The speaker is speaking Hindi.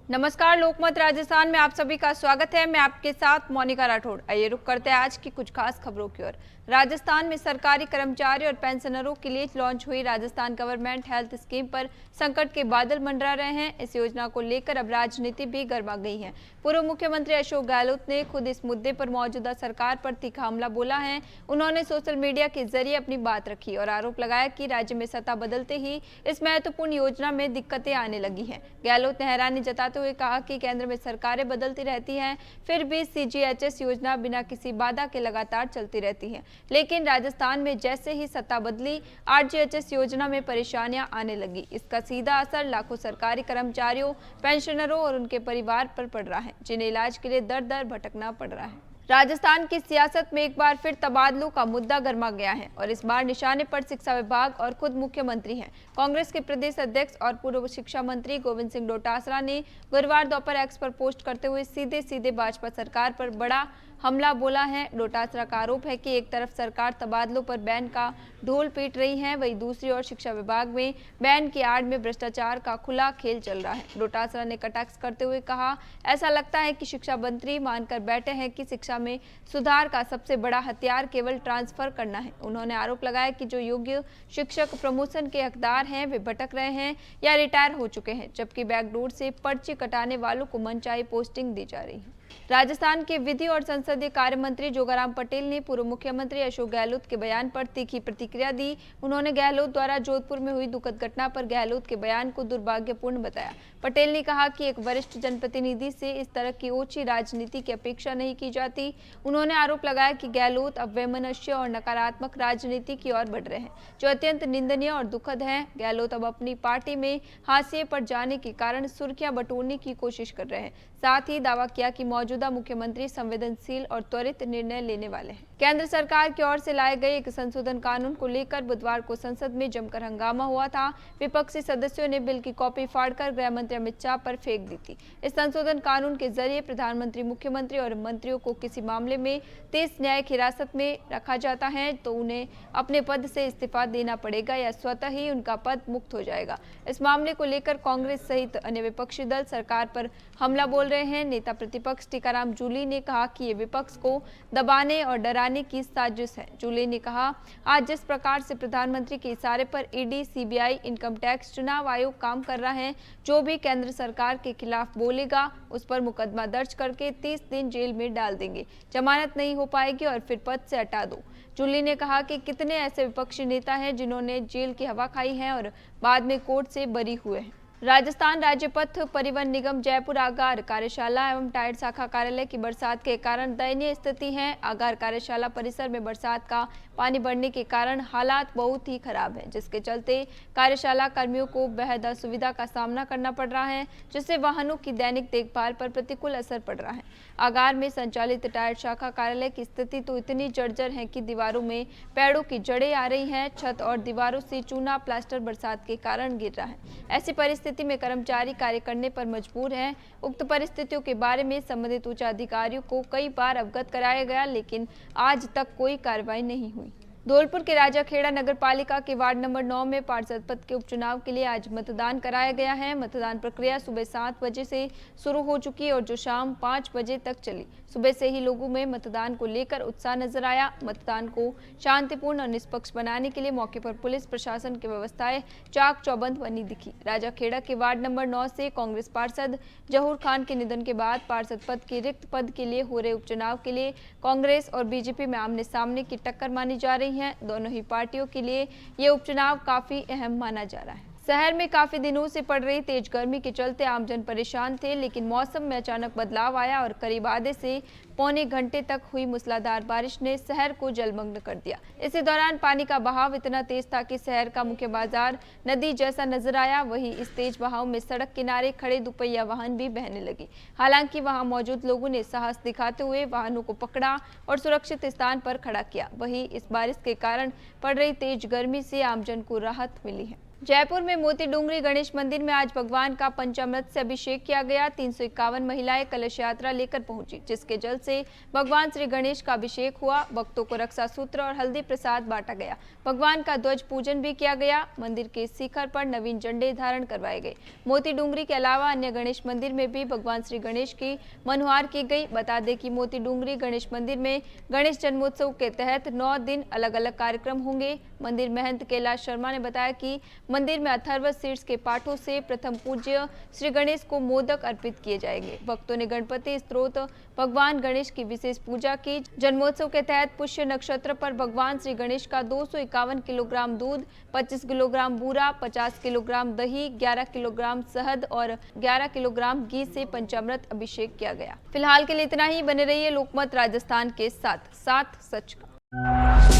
नमस्कार, लोकमत राजस्थान में आप सभी का स्वागत है। मैं आपके साथ मोनिका राठौड़। आइए रुक करते हैं आज की कुछ खास खबरों की ओर। राजस्थान में सरकारी कर्मचारी और पेंशनरों के लिए लॉन्च हुई राजस्थान गवर्नमेंट हेल्थ स्कीम पर संकट के बादल मंडरा रहे हैं। इस योजना को लेकर अब राजनीति भी गर्मा गई है। पूर्व मुख्यमंत्री अशोक गहलोत ने खुद इस मुद्दे पर मौजूदा सरकार पर तीखा हमला बोला है। उन्होंने सोशल मीडिया के जरिए अपनी बात रखी और आरोप लगाया कि राज्य में सत्ता बदलते ही इस महत्वपूर्ण योजना में दिक्कतें आने लगी हैं। गहलोत ने हैरानी जताते हुए कहा कि केंद्र में सरकारें बदलती रहती हैं, फिर भी सीजीएचएस योजना बिना किसी बाधा के लगातार चलती रहती है, लेकिन राजस्थान में जैसे ही सत्ता बदली आरजीएचएस योजना में परेशानियां आने लगी। इसका सीधा असर लाखों सरकारी कर्मचारियों, पेंशनरों और उनके परिवार पर पड़ रहा है, जिन्हें इलाज के लिए दर दर भटकना पड़ रहा है। राजस्थान की सियासत में एक बार फिर तबादलों का मुद्दा गर्मा गया है और इस बार निशाने पर शिक्षा विभाग और खुद मुख्यमंत्री हैं। कांग्रेस के प्रदेश अध्यक्ष और पूर्व शिक्षा मंत्री गोविंद सिंह डोटासरा ने गुरुवार दोपहर एक्स पर पोस्ट करते हुए सीधे भाजपा सरकार पर बड़ा हमला बोला है। डोटासरा का आरोप है कि एक तरफ सरकार तबादलों पर बैन का ढोल पीट रही है, वहीं दूसरी ओर शिक्षा विभाग में बैन की आड़ में भ्रष्टाचार का खुला खेल चल रहा है। डोटासरा ने कटाक्ष करते हुए कहा, ऐसा लगता है कि शिक्षा मंत्री मानकर बैठे हैं कि शिक्षा में सुधार का सबसे बड़ा हथियार केवल ट्रांसफर करना है। उन्होंने आरोप लगाया कि जो योग्य शिक्षक प्रमोशन के हकदार हैं वे भटक रहे हैं या रिटायर हो चुके हैं, जबकि बैकडोर से पर्ची कटाने वालों को मनचाही पोस्टिंग दी जा रही है। राजस्थान के विधि और संसदीय कार्य मंत्री जोगाराम पटेल ने पूर्व मुख्यमंत्री अशोक गहलोत के बयान पर तीखी प्रतिक्रिया दी। उन्होंने गहलोत द्वारा जोधपुर में हुई दुखद घटना पर गहलोत के बयान को दुर्भाग्यपूर्ण बताया। पटेल ने कहा कि एक वरिष्ठ जनप्रतिनिधि से इस तरह की ओछी राजनीति की अपेक्षा नहीं की जाती। उन्होंने आरोप लगाया कि गहलोत अब वैमनस्य और नकारात्मक राजनीति की ओर बढ़ रहे हैं, जो अत्यंत निंदनीय और दुखद है। गहलोत अब अपनी पार्टी में हाशिए पर जाने के कारण सुर्खियां बटोरने की कोशिश कर रहे हैं। साथ ही दावा किया कि मौजूदा मुख्यमंत्री संवेदनशील और त्वरित निर्णय लेने वाले हैं। केंद्र सरकार की ओर से लाए गए एक संशोधन कानून को लेकर बुधवार को संसद में जमकर हंगामा हुआ था। विपक्षी सदस्यों ने बिल की कॉपी फाड़कर गृह मंत्री अमित शाह पर फेंक दी थी। इस संशोधन कानून के जरिए प्रधानमंत्री, मुख्यमंत्री और मंत्रियों को किसी मामले में 30 न्यायिक हिरासत में रखा जाता है तो उन्हें अपने पद से इस्तीफा देना पड़ेगा या स्वतः ही उनका पद मुक्त हो जाएगा। इस मामले को लेकर कांग्रेस सहित अन्य विपक्षी दल सरकार पर हमला बोल रहे हैं। नेता प्रतिपक्ष टीकाराम जूली ने कहा कि ये विपक्ष को दबाने और डराने की साजिश है। जूली ने कहा, आज जिस प्रकार से प्रधानमंत्री के इशारे पर ईडी, सीबीआई, इनकम टैक्स, चुनाव आयोग काम कर रहा है, जो भी केंद्र सरकार के खिलाफ बोलेगा उस पर मुकदमा दर्ज करके 30 दिन जेल में डाल देंगे, जमानत नहीं हो पाएगी और फिर पद से हटा दो। जूली ने कहा कि कितने ऐसे विपक्षी नेता हैं जिन्होंने जेल की हवा खाई है और बाद में कोर्ट से बरी हुए हैं। राजस्थान राज्य पथ परिवहन निगम जयपुर आगार कार्यशाला एवं टायर शाखा कार्यालय की बरसात के कारण दयनीय स्थिति है। आगार कार्यशाला परिसर में बरसात का पानी बढ़ने के कारण हालात बहुत ही खराब है, जिसके चलते कार्यशाला कर्मियों को बेहद असुविधा का सामना करना पड़ रहा है, जिससे वाहनों की दैनिक देखभाल पर प्रतिकूल असर पड़ रहा है। आगार में संचालित टायर शाखा कार्यालय की स्थिति तो इतनी जर्जर है कि दीवारों में पेड़ों की जड़ें आ रही हैं, छत और दीवारों से चूना प्लास्टर बरसात के कारण गिर रहा है। ऐसी परिस्थिति में कर्मचारी कार्य करने पर मजबूर हैं। उक्त परिस्थितियों के बारे में संबंधित उच्च अधिकारियों को कई बार अवगत कराया गया, लेकिन आज तक कोई कार्रवाई नहीं हुई। धौलपुर के राजाखेड़ा नगर पालिका के वार्ड नंबर 9 में पार्षद पद के उपचुनाव के लिए आज मतदान कराया गया है। मतदान प्रक्रिया सुबह 7 बजे से शुरू हो चुकी और जो शाम 5 बजे तक चली। सुबह से ही लोगों में मतदान को लेकर उत्साह नजर आया। मतदान को शांतिपूर्ण और निष्पक्ष बनाने के लिए मौके पर पुलिस प्रशासन की व्यवस्थाएं चाक चौबंद बनी दिखी। राजाखेड़ा के वार्ड नंबर 9 से कांग्रेस पार्षद जहूर खान के निधन के बाद पार्षद पद के रिक्त पद के लिए हो रहे उपचुनाव के लिए कांग्रेस और बीजेपी में आमने सामने की टक्कर मानी जा रही है। दोनों ही पार्टियों के लिए ये उपचुनाव काफी अहम माना जा रहा है। शहर में काफी दिनों से पड़ रही तेज गर्मी के चलते आमजन परेशान थे, लेकिन मौसम में अचानक बदलाव आया और करीब आधे से पौने घंटे तक हुई मूसलाधार बारिश ने शहर को जलमग्न कर दिया। इसी दौरान पानी का बहाव इतना तेज था कि शहर का मुख्य बाजार नदी जैसा नजर आया। वहीं इस तेज बहाव में सड़क किनारे खड़े दुपहिया वाहन भी बहने लगे। हालांकि वहां मौजूद लोगों ने साहस दिखाते हुए वाहनों को पकड़ा और सुरक्षित स्थान पर खड़ा किया। वहीं इस बारिश के कारण पड़ रही तेज गर्मी से आमजन को राहत मिली है। जयपुर में मोती डूंगरी गणेश मंदिर में आज भगवान का पंचामृत से अभिषेक किया गया। 351 महिलाएं कलश यात्रा लेकर पहुंची, जिसके जल से भगवान श्री गणेश का अभिषेक हुआ। भक्तों को रक्षा सूत्र और हल्दी प्रसाद बांटा गया। भगवान का ध्वज पूजन भी किया गया। मंदिर के शिखर पर नवीन झंडे धारण करवाए गए। मोती डूंगरी के अलावा अन्य गणेश मंदिर में भी भगवान श्री गणेश की मनुहार की गई। बता दें कि मोती डूंगरी गणेश मंदिर में गणेश जन्मोत्सव के तहत 9 दिन अलग अलग कार्यक्रम होंगे। मंदिर महंत कैलाश शर्मा ने बताया कि मंदिर में अथर्व शीर्ष के पाठों से प्रथम पूज्य श्री गणेश को मोदक अर्पित किए जाएंगे। भक्तों ने गणपति स्तोत्र भगवान गणेश की विशेष पूजा की। जन्मोत्सव के तहत पुष्य नक्षत्र पर भगवान श्री गणेश का 251 किलोग्राम दूध, 25 किलोग्राम बूरा, 50 किलोग्राम दही, 11 किलोग्राम शहद और 11 किलोग्राम घी से पंचामृत अभिषेक किया गया। फिलहाल के लिए इतना ही। बने रहिए लोकमत राजस्थान के साथ सच का।